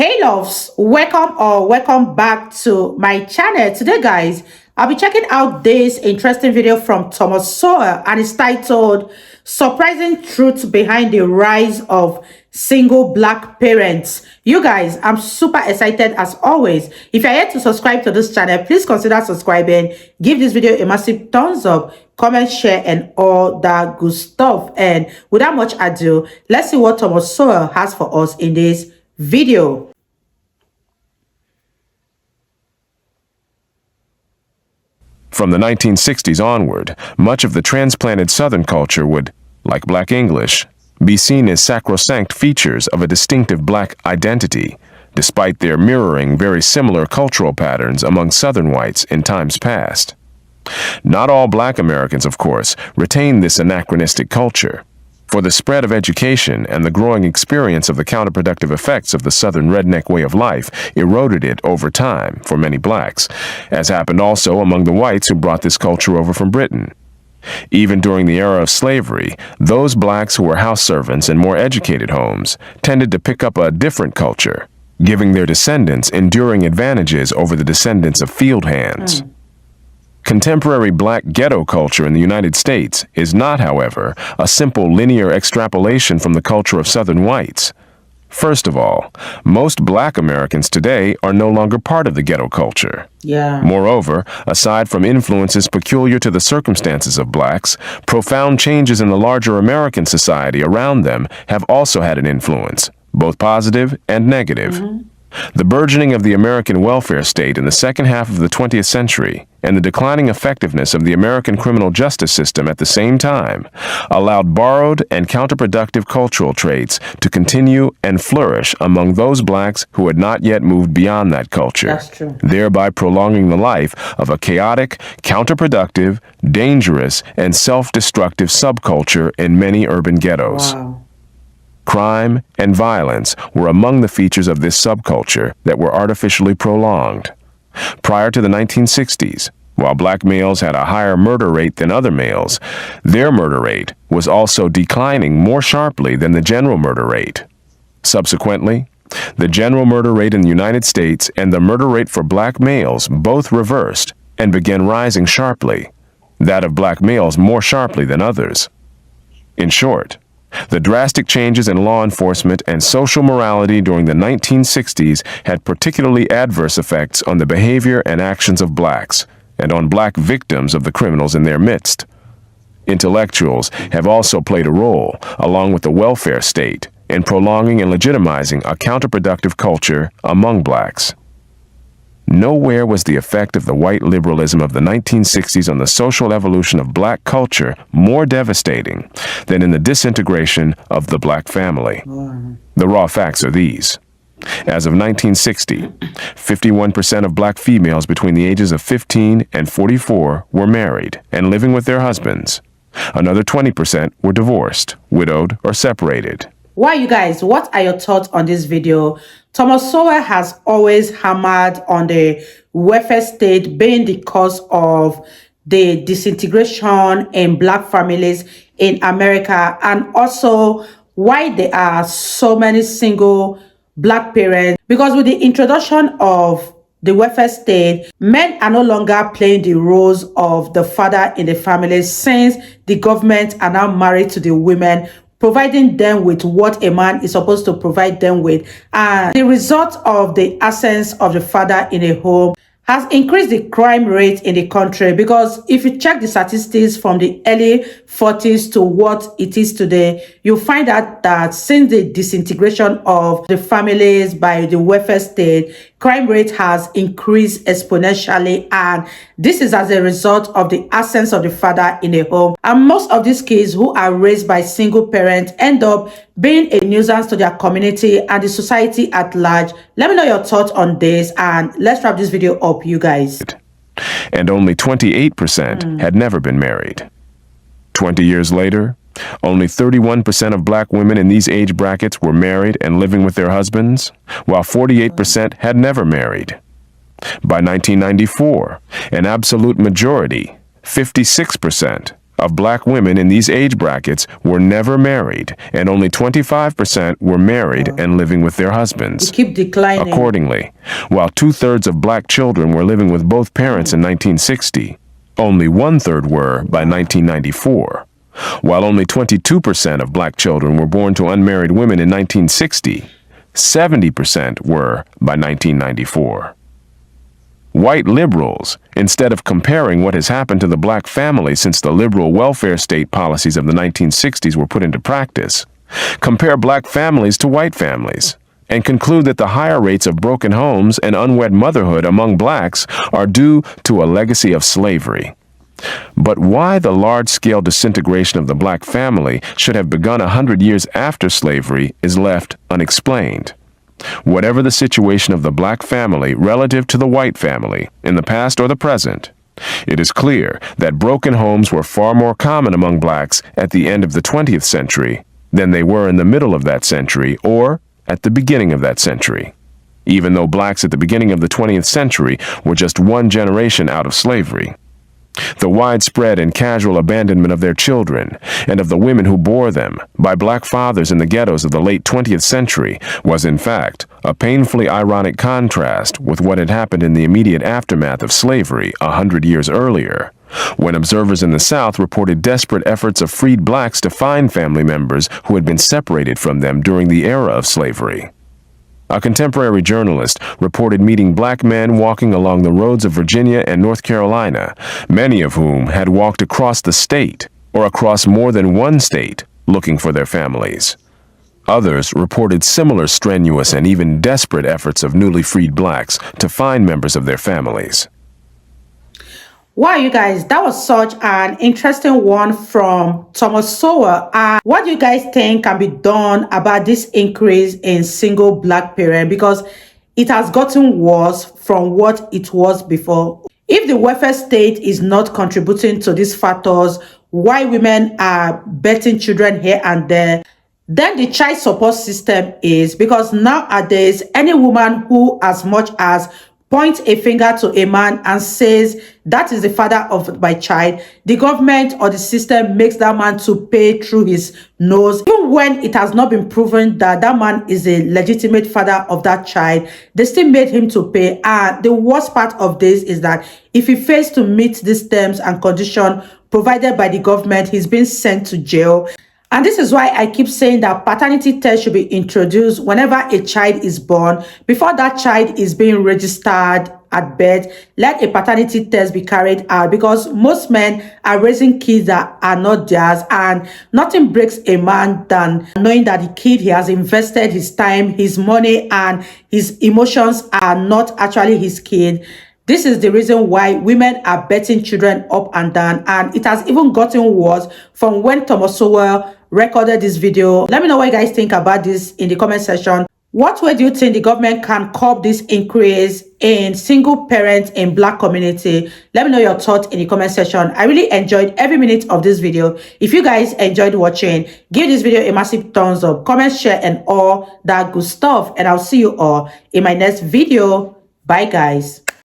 Hey loves, welcome back to my channel. Today guys, I'll be checking out this interesting video from Thomas Sowell, and it's titled Surprising Truth Behind the Rise of Single Black Parents. You guys, I'm super excited as always. If you're yet to subscribe to this channel, please consider subscribing. Give this video a massive thumbs up, comment, share, and all that good stuff. And without much ado, let's see what Thomas Sowell has for us in this video. From the 1960s onward, much of the transplanted Southern culture would, like Black English, be seen as sacrosanct features of a distinctive Black identity, despite their mirroring very similar cultural patterns among Southern whites in times past. Not all Black Americans, of course, retain this anachronistic culture, for the spread of education and the growing experience of the counterproductive effects of the Southern redneck way of life eroded it over time for many Blacks, as happened also among the whites who brought this culture over from Britain. Even during the era of slavery, those Blacks who were house servants in more educated homes tended to pick up a different culture, giving their descendants enduring advantages over the descendants of field hands. Contemporary Black ghetto culture in the United States is not, however, a simple linear extrapolation from the culture of Southern whites. First of all, most Black Americans today are no longer part of the ghetto culture. Moreover, aside from influences peculiar to the circumstances of Blacks, profound changes in the larger American society around them have also had an influence, both positive and negative. The burgeoning of the American welfare state in the second half of the 20th century and the declining effectiveness of the American criminal justice system at the same time allowed borrowed and counterproductive cultural traits to continue and flourish among those Blacks who had not yet moved beyond that culture, thereby prolonging the life of a chaotic, counterproductive, dangerous, and self-destructive subculture in many urban ghettos. Crime and violence were among the features of this subculture that were artificially prolonged. Prior to the 1960s, while Black males had a higher murder rate than other males, their murder rate was also declining more sharply than the general murder rate. Subsequently, the general murder rate in the United States and the murder rate for Black males both reversed and began rising sharply, that of Black males more sharply than others. In short, the drastic changes in law enforcement and social morality during the 1960s had particularly adverse effects on the behavior and actions of Blacks, and on Black victims of the criminals in their midst. Intellectuals have also played a role, along with the welfare state, in prolonging and legitimizing a counterproductive culture among Blacks. Nowhere was the effect of the white liberalism of the 1960s on the social evolution of Black culture more devastating than in the disintegration of the Black family. The raw facts are these. As of 1960, 51% of Black females between the ages of 15 and 44 were married and living with their husbands. Another 20% were divorced, widowed, or separated. Well, you guys, what are your thoughts on this video? Thomas Sowell has always hammered on the welfare state being the cause of the disintegration in Black families in America, and also why there are so many single Black parents. Because with the introduction of the welfare state, men are no longer playing the roles of the father in the family, since the government are now married to the women, providing them with what a man is supposed to provide them with. And the result of the absence of the father in a home has increased the crime rate in the country, because if you check the statistics from the early 40s to what it is today, you'll find out that since the disintegration of the families by the welfare state, crime rate has increased exponentially, and this is as a result of the absence of the father in a home. And most of these kids who are raised by single parents end up being a nuisance to their community and the society at large. Let me know your thoughts on this, and let's wrap this video up, you guys. And only 28% had never been married. 20 years later, only 31% of Black women in these age brackets were married and living with their husbands, while 48% had never married. By 1994, an absolute majority, 56%, of black women in these age brackets were never married, and only 25% were married and living with their husbands. It keep declining. Accordingly, while 2/3 of black children were living with both parents in 1960, only 1/3 were by 1994. While only 22% of black children were born to unmarried women in 1960, 70% were by 1994. White liberals, instead of comparing what has happened to the black family since the liberal welfare state policies of the 1960s were put into practice, compare black families to white families, and conclude that the higher rates of broken homes and unwed motherhood among blacks are due to a legacy of slavery. But why the large-scale disintegration of the black family should have begun 100 years after slavery is left unexplained. Whatever the situation of the black family relative to the white family, in the past or the present, it is clear that broken homes were far more common among blacks at the end of the 20th century than they were in the middle of that century or at the beginning of that century, even though blacks at the beginning of the 20th century were just one generation out of slavery. The widespread and casual abandonment of their children and of the women who bore them by black fathers in the ghettos of the late 20th century was, in fact, a painfully ironic contrast with what had happened in the immediate aftermath of slavery 100 years earlier, when observers in the South reported desperate efforts of freed blacks to find family members who had been separated from them during the era of slavery. A contemporary journalist reported meeting black men walking along the roads of Virginia and North Carolina, many of whom had walked across the state or across more than one state looking for their families. Others reported similar strenuous and even desperate efforts of newly freed blacks to find members of their families. Wow, you guys, that was such an interesting one from Thomas Sowell. What do you guys think can be done about this increase in single black parents? Because it has gotten worse from what it was before. If the welfare state is not contributing to these factors, why women are birthing children here and there, then the child support system is, because nowadays, any woman who as much as points a finger to a man and says that is the father of my child, the government or the system makes that man to pay through his nose. Even when it has not been proven that that man is a legitimate father of that child, they still made him to pay. And the worst part of this is that if he fails to meet these terms and conditions provided by the government, he's been sent to jail. And this is why I keep saying that paternity test should be introduced whenever a child is born. Before that child is being registered at birth, let a paternity test be carried out, because most men are raising kids that are not theirs, and nothing breaks a man than knowing that the kid he has invested his time, his money, and his emotions are not actually his kid. This is the reason why women are birthing children up and down, and it has even gotten worse from when Thomas Sowell recorded this video. Let me know what you guys think about this in the comment section. What way do you think the government can curb this increase in single parents in black community? Let me know your thoughts in the comment section. I really enjoyed every minute of this video. If you guys enjoyed watching, give this video a massive thumbs up, comment, share, and all that good stuff. And I'll see you all in my next video. Bye, guys.